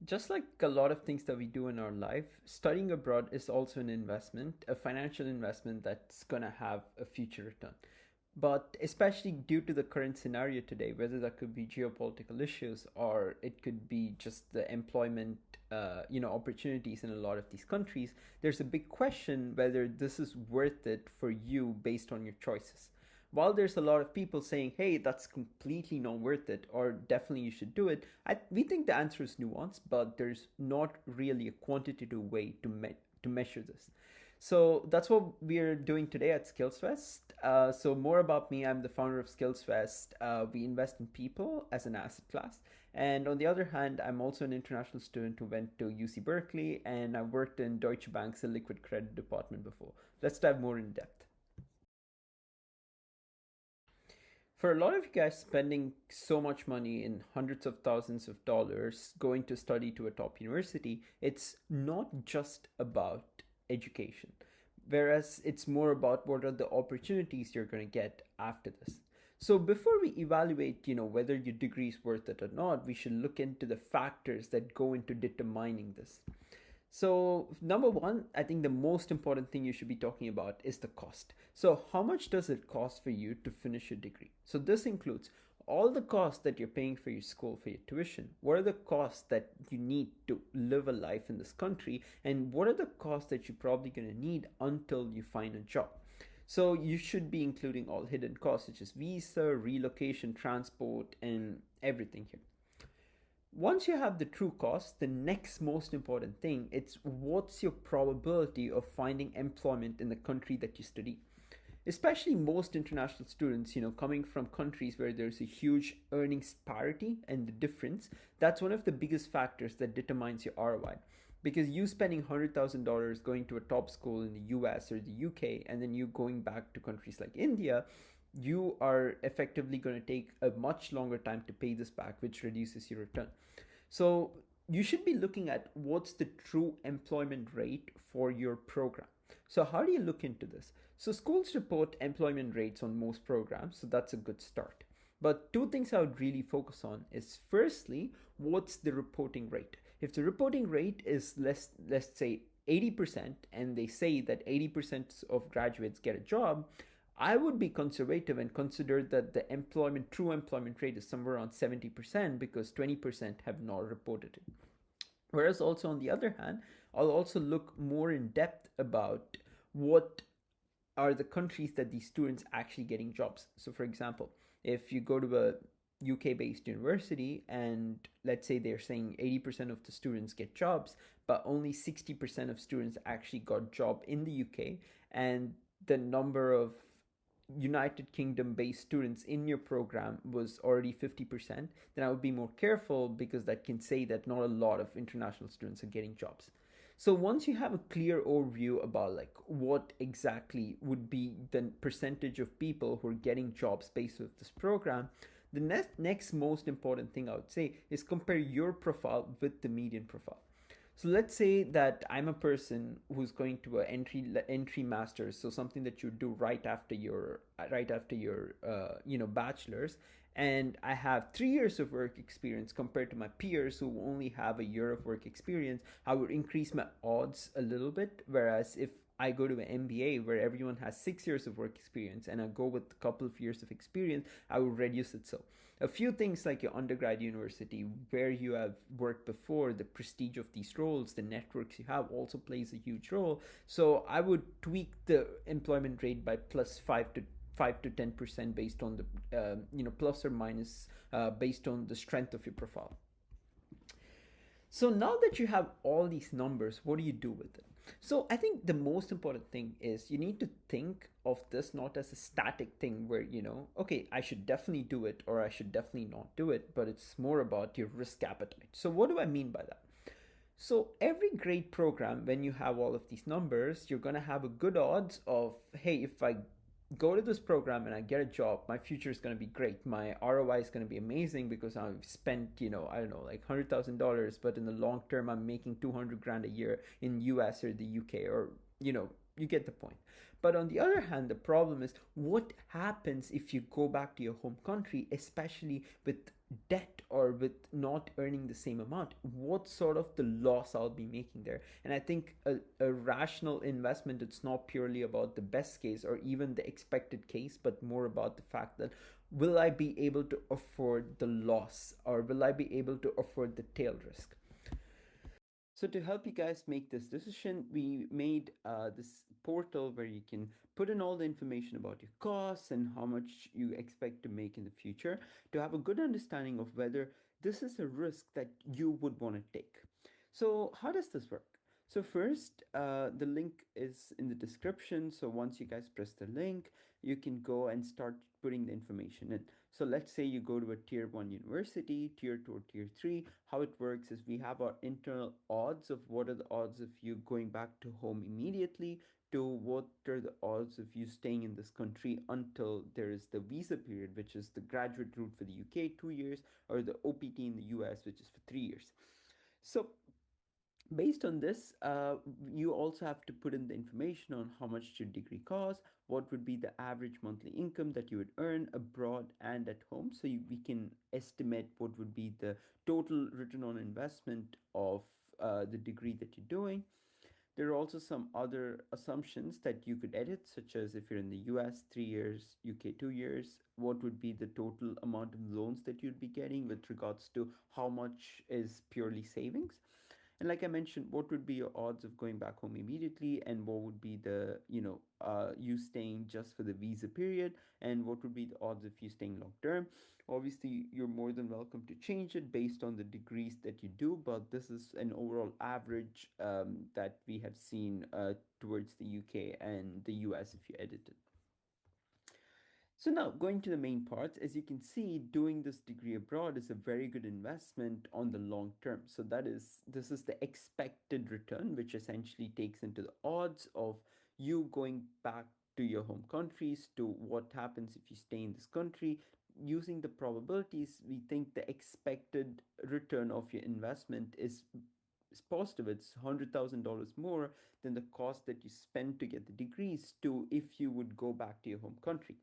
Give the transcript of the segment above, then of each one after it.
Just like a lot of things that we do in our life, studying abroad is also an investment, a financial investment that's going to have a future return. But especially due to the current scenario today, whether that could be geopolitical issues or it could be just the employment, opportunities in a lot of these countries, there's a big question whether this is worth it for you based on your choices. While there's a lot of people saying, hey, that's completely not worth it, or definitely you should do it, we think the answer is nuanced, but there's not really a quantitative way to measure this. So that's what we're doing today at SkillsFest. So more about me, I'm the founder of SkillsFest. We invest in people as an asset class. And on the other hand, I'm also an international student who went to UC Berkeley, and I worked in Deutsche Bank's liquid credit department before. Let's dive more in depth. For a lot of you guys spending so much money in hundreds of thousands of dollars going to study to a top university, it's not just about education. Whereas it's more about what are the opportunities you're going to get after this. So before we evaluate, whether your degree is worth it or not, we should look into the factors that go into determining this. So, number one, I think the most important thing you should be talking about is the cost. So, how much does it cost for you to finish your degree? So, this includes all the costs that you're paying for your school, for your tuition. What are the costs that you need to live a life in this country? And what are the costs that you're probably going to need until you find a job? So, you should be including all hidden costs such as visa, relocation, transport, and everything here. Once you have the true cost, the next most important thing it's what's your probability of finding employment in the country that you study. Especially most international students, coming from countries where there's a huge earnings parity and the difference, that's one of the biggest factors that determines your ROI. Because you spending $100,000 going to a top school in the US or the UK and then you going back to countries like India, you are effectively going to take a much longer time to pay this back, which reduces your return. So you should be looking at what's the true employment rate for your program. So how do you look into this? So schools report employment rates on most programs, so that's a good start. But two things I would really focus on is firstly, what's the reporting rate? If the reporting rate is less, let's say 80%, and they say that 80% of graduates get a job, I would be conservative and consider that the true employment rate is somewhere around 70% because 20% have not reported it. Whereas also on the other hand, I'll also look more in depth about what are the countries that these students actually getting jobs. So for example, if you go to a UK based university and let's say they're saying 80% of the students get jobs, but only 60% of students actually got job in the UK, and the number of United Kingdom based students in your program was already 50%, then I would be more careful because that can say that not a lot of international students are getting jobs. So once you have a clear overview about like what exactly would be the percentage of people who are getting jobs based with this program, the next most important thing I would say is compare your profile with the median profile. So let's say that I'm a person who's going to a entry masters, so something that you do right after your bachelor's, and I have 3 years of work experience compared to my peers who only have a year of work experience. I would increase my odds a little bit. Whereas if I go to an MBA where everyone has 6 years of work experience and I go with a couple of years of experience, I would reduce it. So a few things like your undergrad university, where you have worked before, the prestige of these roles, the networks you have also plays a huge role. So I would tweak the employment rate by plus 5 to 10% based on the plus or minus based on the strength of your profile. So now that you have all these numbers, what do you do with it? So I think the most important thing is you need to think of this not as a static thing where, okay, I should definitely do it or I should definitely not do it, but it's more about your risk appetite. So what do I mean by that? So every great program, when you have all of these numbers, you're going to have a good odds of, hey, if I go to this program and I get a job, my future is going to be great. My ROI is going to be amazing because I've spent, I don't know, like $100,000, but in the long term, I'm making 200 grand a year in US or the UK, or, you get the point. But on the other hand, the problem is what happens if you go back to your home country, especially with debt or with not earning the same amount, what sort of the loss I'll be making there. And I think a rational investment, it's not purely about the best case or even the expected case, but more about the fact that will I be able to afford the loss, or will I be able to afford the tail risk. So to help you guys make this decision, we made this portal where you can put in all the information about your costs and how much you expect to make in the future to have a good understanding of whether this is a risk that you would want to take. So how does this work? So first, the link is in the description. So once you guys press the link, you can go and start putting the information in. So let's say you go to a tier 1 university, tier 2 or tier 3. How it works is we have our internal odds of what are the odds of you going back to home immediately, to what are the odds of you staying in this country until there is the visa period, which is the graduate route for the UK, 2 years, or the OPT in the US, which is for 3 years. So based on this, you also have to put in the information on how much your degree costs, what would be the average monthly income that you would earn abroad and at home. So we can estimate what would be the total return on investment of the degree that you're doing. There are also some other assumptions that you could edit, such as if you're in the US 3 years, UK 2 years, what would be the total amount of loans that you'd be getting with regards to how much is purely savings. And like I mentioned, what would be your odds of going back home immediately, and what would be the, you staying just for the visa period, and what would be the odds of you staying long term. Obviously, you're more than welcome to change it based on the degrees that you do, but this is an overall average that we have seen towards the UK and the US if you edit it. So now going to the main parts, as you can see, doing this degree abroad is a very good investment on the long term. So this is the expected return, which essentially takes into the odds of you going back to your home countries, to what happens if you stay in this country. Using the probabilities, we think the expected return of your investment is positive. It's $100,000 more than the cost that you spend to get the degrees to if you would go back to your home country.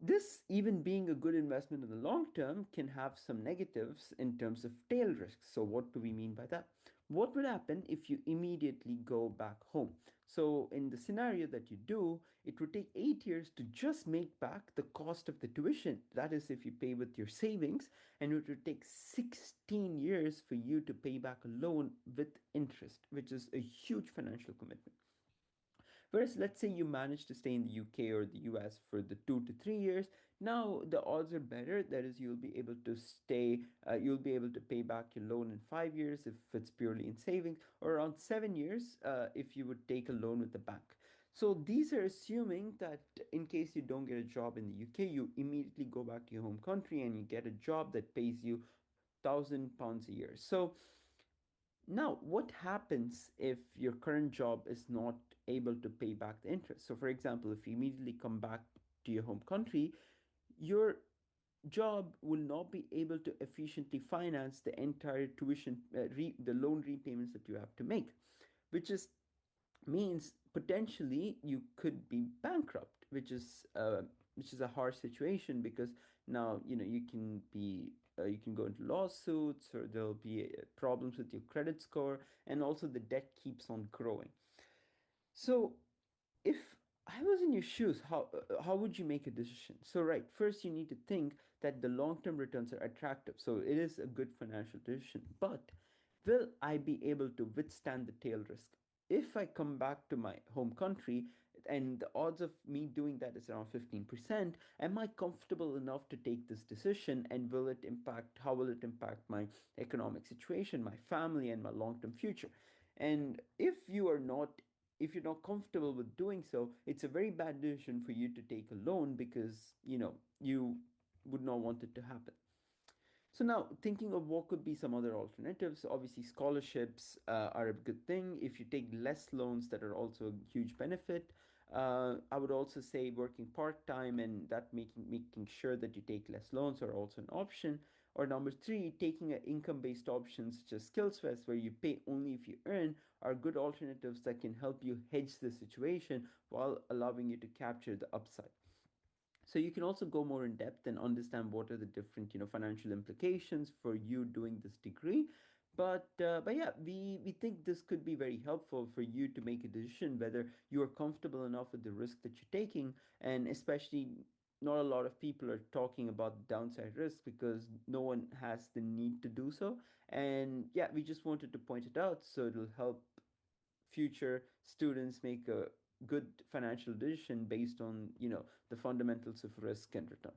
This, even being a good investment in the long term, can have some negatives in terms of tail risks. So, what do we mean by that? What would happen if you immediately go back home? So, in the scenario that you do, it would take 8 years to just make back the cost of the tuition. That is, if you pay with your savings, and it would take 16 years for you to pay back a loan with interest, which is a huge financial commitment. Whereas, let's say you manage to stay in the UK or the US for the 2 to 3 years, now the odds are better. That is, you'll be able to stay, you'll be able to pay back your loan in 5 years if it's purely in savings, or around 7 years if you would take a loan with the bank. So these are assuming that in case you don't get a job in the UK, you immediately go back to your home country and you get a job that pays you £1,000 a year. So now, what happens if your current job is not able to pay back the interest? So, for example, if you immediately come back to your home country, your job will not be able to efficiently finance the entire tuition, the loan repayments that you have to make, which is means potentially you could be bankrupt, which is a harsh situation because now you can be you can go into lawsuits, or there'll be problems with your credit score, and also the debt keeps on growing. So if I was in your shoes, how would you make a decision? So right, first you need to think that the long-term returns are attractive. So it is a good financial decision. But will I be able to withstand the tail risk? If I come back to my home country and the odds of me doing that is around 15%, am I comfortable enough to take this decision, and how will it impact my economic situation, my family, and my long-term future? And if you're not comfortable with doing so, it's a very bad decision for you to take a loan because you would not want it to happen. So now, thinking of what could be some other alternatives, obviously scholarships are a good thing. If you take less loans, that are also a huge benefit. I would also say working part time and that making sure that you take less loans are also an option. Or number three, taking an income-based options such as SkillsFest, where you pay only if you earn, are good alternatives that can help you hedge the situation while allowing you to capture the upside. So you can also go more in depth and understand what are the different financial implications for you doing this degree. But yeah, we think this could be very helpful for you to make a decision whether you are comfortable enough with the risk that you're taking. And especially, not a lot of people are talking about the downside risk because no one has the need to do so. And yeah, we just wanted to point it out so it'll help future students make a good financial decision based on the fundamentals of risk and return.